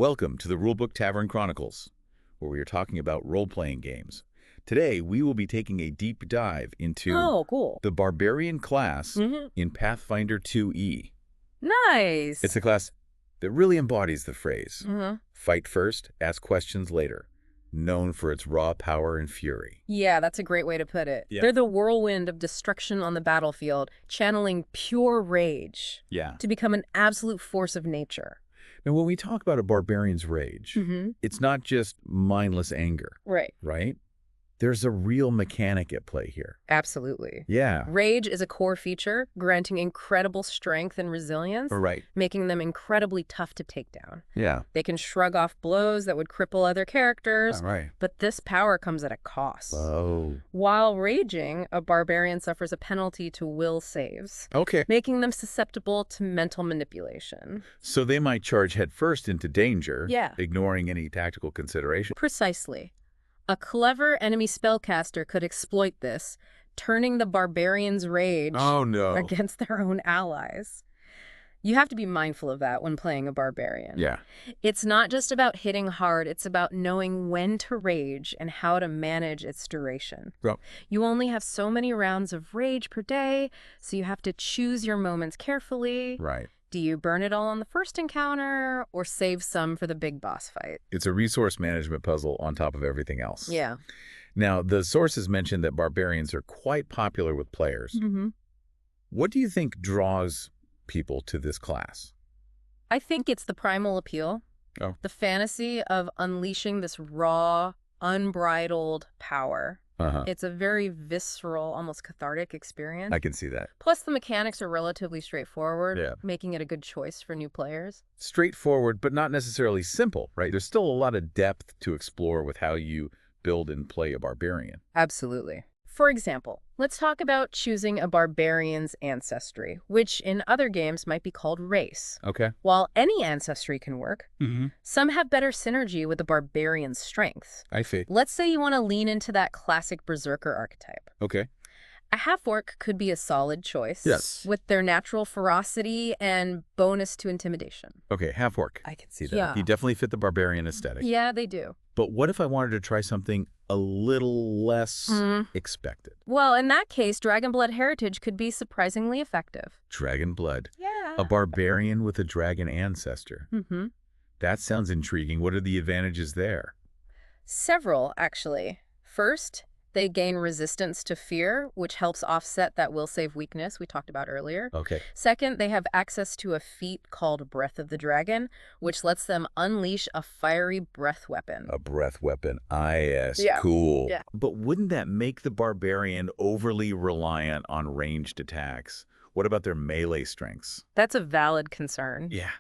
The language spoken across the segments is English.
Welcome to the Rulebook Tavern Chronicles, where we are talking about role-playing games. Today, we will be taking a deep dive into cool. the Barbarian class in Pathfinder 2E. Nice. It's a class that really embodies the phrase, Mm-hmm. fight first, ask questions later, known for its raw power and fury. Yeah, that's a great way to put it. Yeah. They're the whirlwind of destruction on the battlefield, channeling pure rage Yeah. to become an absolute force of nature. Now, when we talk about a barbarian's rage, it's not just mindless anger, Right. right? There's a real mechanic at play here. Absolutely. Yeah. Rage is a core feature, granting incredible strength and resilience, Right. making them incredibly tough to take down. Yeah. They can shrug off blows that would cripple other characters, Right. but this power comes at a cost. Oh. While raging, a barbarian suffers a penalty to will saves, Okay. making them susceptible to mental manipulation. So they might charge headfirst into danger, Yeah. ignoring any tactical consideration. Precisely. A clever enemy spellcaster could exploit this, turning the barbarian's rage no. against their own allies. You have to be mindful of that when playing a barbarian. Yeah. It's not just about hitting hard, it's about knowing when to rage and how to manage its duration. Well, You only have so many rounds of rage per day, so you have to choose your moments carefully. right. Do you burn it all on the first encounter or save some for the big boss fight? It's a resource management puzzle on top of everything else. Yeah. Now, the sources mentioned that barbarians are quite popular with players. Mm-hmm. What do you think draws people to this class? I think it's the primal appeal. Oh. The fantasy of unleashing this raw, unbridled power. Uh-huh. It's a very visceral, almost cathartic experience. I can see that. Plus, the mechanics are relatively straightforward, Yeah. making it a good choice for new players. Straightforward, but not necessarily simple, right? There's still a lot of depth to explore with how you build and play a barbarian. Absolutely. For example, let's talk about choosing a barbarian's ancestry, which in other games might be called race. Okay. While any ancestry can work, Mm-hmm. some have better synergy with the barbarian's strengths. I see. Let's say you want to lean into that classic berserker archetype. Okay. A half-orc could be a solid choice. Yes. With their natural ferocity and bonus to intimidation. Okay, half-orc. I can see that. Yeah. He definitely fit the barbarian aesthetic. Yeah, they do. But what if I wanted to try something a little less expected? Well, in that case, Dragonblood Heritage could be surprisingly effective. Dragon blood. Yeah. A barbarian with a dragon ancestor. Mm-hmm. That sounds intriguing. What are the advantages there? Several, actually. First, they gain resistance to fear, which helps offset that will save weakness we talked about earlier. Okay. Second, they have access to a feat called Breath of the Dragon, which lets them unleash a fiery breath weapon. A breath weapon. Yes. Yeah. Cool. Yeah. But wouldn't that make the barbarian overly reliant on ranged attacks? What about their melee strengths? That's a valid concern. Yeah.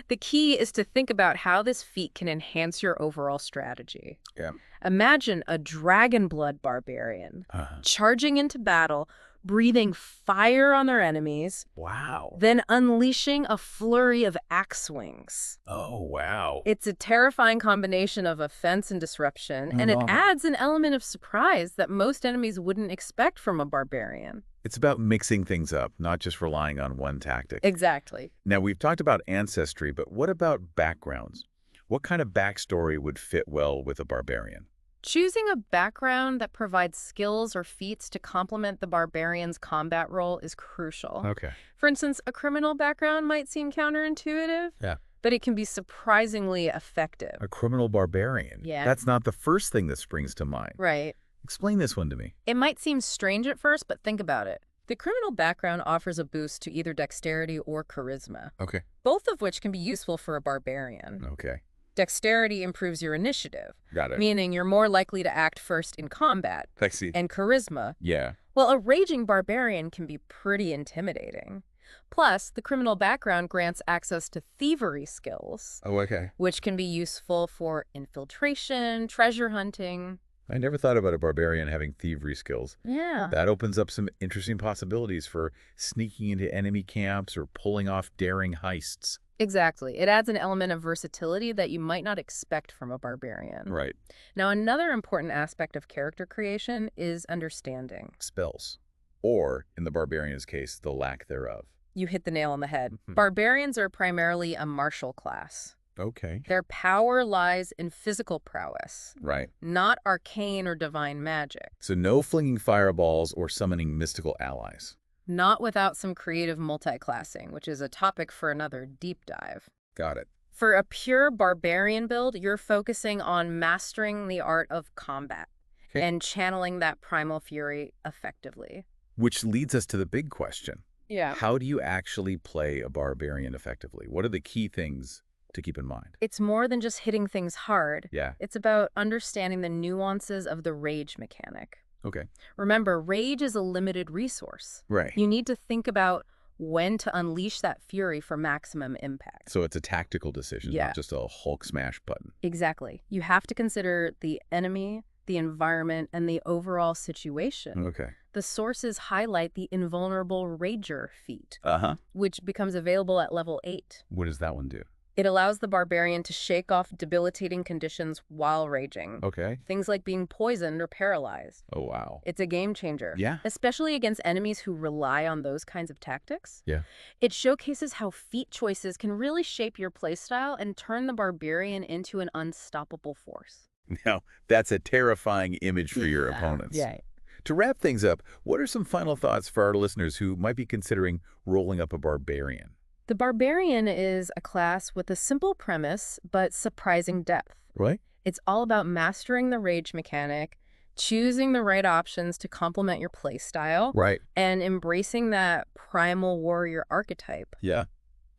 The key is to think about how this feat can enhance your overall strategy. Yeah. Imagine a Dragonblood barbarian Uh-huh. charging into battle, breathing fire on their enemies, Wow. then unleashing a flurry of axe swings. Oh, wow. It's a terrifying combination of offense and disruption, and it love it. adds an element of surprise that most enemies wouldn't expect from a barbarian. It's about mixing things up, not just relying on one tactic. Exactly. Now, we've talked about ancestry, but what about backgrounds? What kind of backstory would fit well with a barbarian? Choosing a background that provides skills or feats to complement the barbarian's combat role is crucial. Okay. For instance, a criminal background might seem counterintuitive, Yeah. but it can be surprisingly effective. A criminal barbarian. Yeah. That's not the first thing that springs to mind. Right. Explain this one to me. It might seem strange at first, but think about it. The criminal background offers a boost to either dexterity or charisma, Okay. both of which can be useful for a barbarian. Okay. Dexterity improves your initiative, Got it. meaning you're more likely to act first in combat. I see. And charisma, Yeah. well, a raging barbarian can be pretty intimidating. Plus, the criminal background grants access to thievery skills, Oh, okay. which can be useful for infiltration, treasure hunting. I never thought about a barbarian having thievery skills. Yeah. That opens up some interesting possibilities for sneaking into enemy camps or pulling off daring heists. Exactly. It adds an element of versatility that you might not expect from a barbarian. Right. Now, another important aspect of character creation is understanding. Spells. Or, in the barbarian's case, the lack thereof. You hit the nail on the head. Barbarians are primarily a martial class. Okay. Their power lies in physical prowess, Right. not arcane or divine magic. So no flinging fireballs or summoning mystical allies. Not without some creative multi-classing, which is a topic for another deep dive. Got it. For a pure barbarian build, you're focusing on mastering the art of combat Okay. and channeling that primal fury effectively. Which leads us to the big question. Yeah. How do you actually play a barbarian effectively? What are the key things to keep in mind? It's more than just hitting things hard. Yeah. It's about understanding the nuances of the rage mechanic. Okay. Remember, rage is a limited resource. Right. You need to think about when to unleash that fury for maximum impact. So it's a tactical decision, Yeah. not just a Hulk smash button. Exactly. You have to consider the enemy, the environment, and the overall situation. Okay. The sources highlight the invulnerable Rager feat, Uh-huh. which becomes available at level 8. What does that one do? It allows the barbarian to shake off debilitating conditions while raging. Okay. Things like being poisoned or paralyzed. Oh, wow. It's a game changer. Yeah. Especially against enemies who rely on those kinds of tactics. Yeah. It showcases how feat choices can really shape your playstyle and turn the barbarian into an unstoppable force. Now, that's a terrifying image for your opponents. Yeah. To wrap things up, what are some final thoughts for our listeners who might be considering rolling up a barbarian? The Barbarian is a class with a simple premise, but surprising depth. Right? It's all about mastering the rage mechanic, choosing the right options to complement your playstyle, Right. and embracing that primal warrior archetype. Yeah.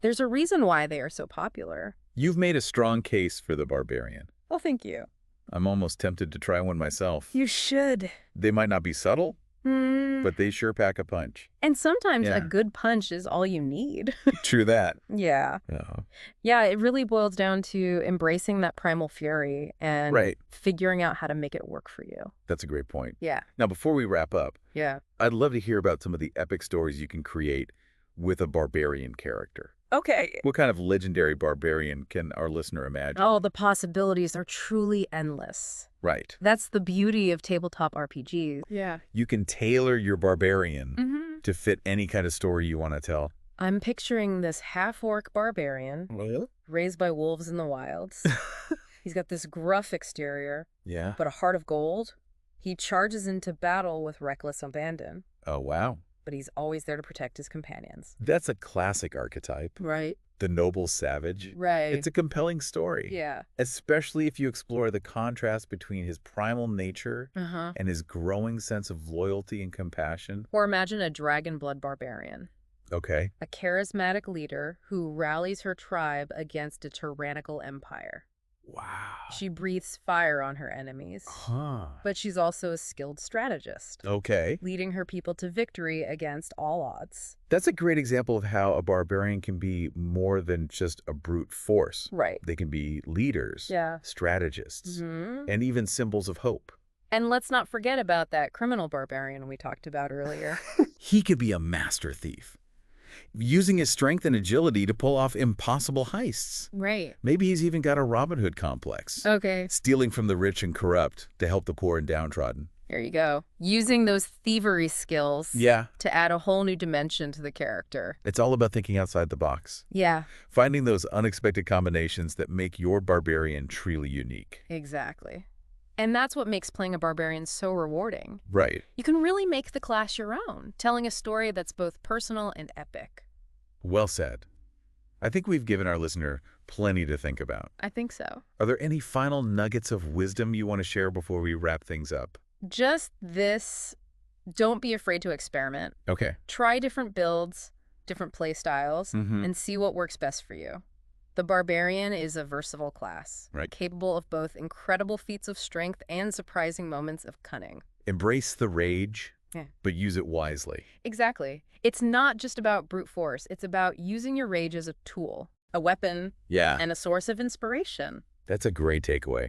There's a reason why they are so popular. You've made a strong case for the barbarian. Well, thank you. I'm almost tempted to try one myself. You should. They might not be subtle, Mm. but they sure pack a punch. And sometimes Yeah. a good punch is all you need. True that. Yeah. Oh. Yeah, it really boils down to embracing that primal fury and Right. figuring out how to make it work for you. That's a great point. Yeah. Now, before we wrap up, Yeah. I'd love to hear about some of the epic stories you can create with a barbarian character. Okay. What kind of legendary barbarian can our listener imagine? Oh, the possibilities are truly endless. Right. That's the beauty of tabletop RPGs. Yeah. You can tailor your barbarian Mm-hmm. to fit any kind of story you want to tell. I'm picturing this half-orc barbarian Well? raised by wolves in the wilds. He's got this gruff exterior, Yeah. but a heart of gold. He charges into battle with reckless abandon, Oh, wow. but he's always there to protect his companions. That's a classic archetype. Right. The noble savage. Right. It's a compelling story. Yeah. Especially if you explore the contrast between his primal nature Uh-huh. and his growing sense of loyalty and compassion. Or imagine a dragon blood barbarian, Okay. a charismatic leader who rallies her tribe against a tyrannical empire. Wow. She breathes fire on her enemies, Huh. but she's also a skilled strategist, Okay. leading her people to victory against all odds. That's a great example of how a barbarian can be more than just a brute force. Right. They can be leaders, Yeah. strategists, Mm-hmm. and even symbols of hope. And let's not forget about that criminal barbarian we talked about earlier. He could be a master thief, using his strength and agility to pull off impossible heists. Right. Maybe he's even got a Robin Hood complex, Okay. stealing from the rich and corrupt to help the poor and downtrodden. There you go. Using those thievery skills Yeah, to add a whole new dimension to the character. it's all about thinking outside the box, Yeah, finding those unexpected combinations that make your barbarian truly unique. exactly. And that's what makes playing a barbarian so rewarding. Right. You can really make the class your own, telling a story that's both personal and epic. Well said. I think we've given our listener plenty to think about. I think so. Are there any final nuggets of wisdom you want to share before we wrap things up? Just this, don't be afraid to experiment. Okay. Try different builds, different play styles, Mm-hmm. and see what works best for you. The Barbarian is a versatile class, Right. capable of both incredible feats of strength and surprising moments of cunning. Embrace the rage, Yeah. but use it wisely. Exactly. It's not just about brute force. It's about using your rage as a tool, a weapon, Yeah, and a source of inspiration. that's a great takeaway.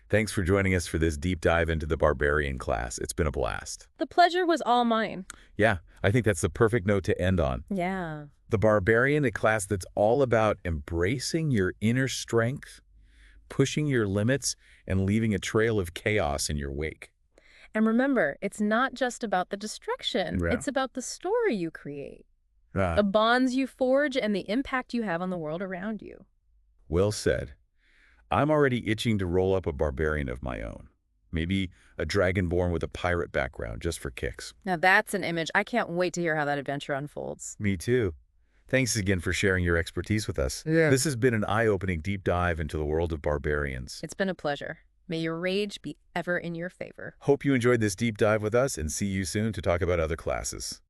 Thanks for joining us for this deep dive into the Barbarian class. It's been a blast. The pleasure was all mine. Yeah, I think that's the perfect note to end on. Yeah. The Barbarian, a class that's all about embracing your inner strength, pushing your limits, and leaving a trail of chaos in your wake. And remember, it's not just about the destruction. Yeah. It's about the story you create, Ah, the bonds you forge, and the impact you have on the world around you. well said. I'm already itching to roll up a barbarian of my own. Maybe a dragonborn with a pirate background, just for kicks. Now that's an image. I can't wait to hear how that adventure unfolds. Me too. Thanks again for sharing your expertise with us. Yeah. This has been an eye-opening deep dive into the world of barbarians. It's been a pleasure. May your rage be ever in your favor. Hope you enjoyed this deep dive with us and see you soon to talk about other classes.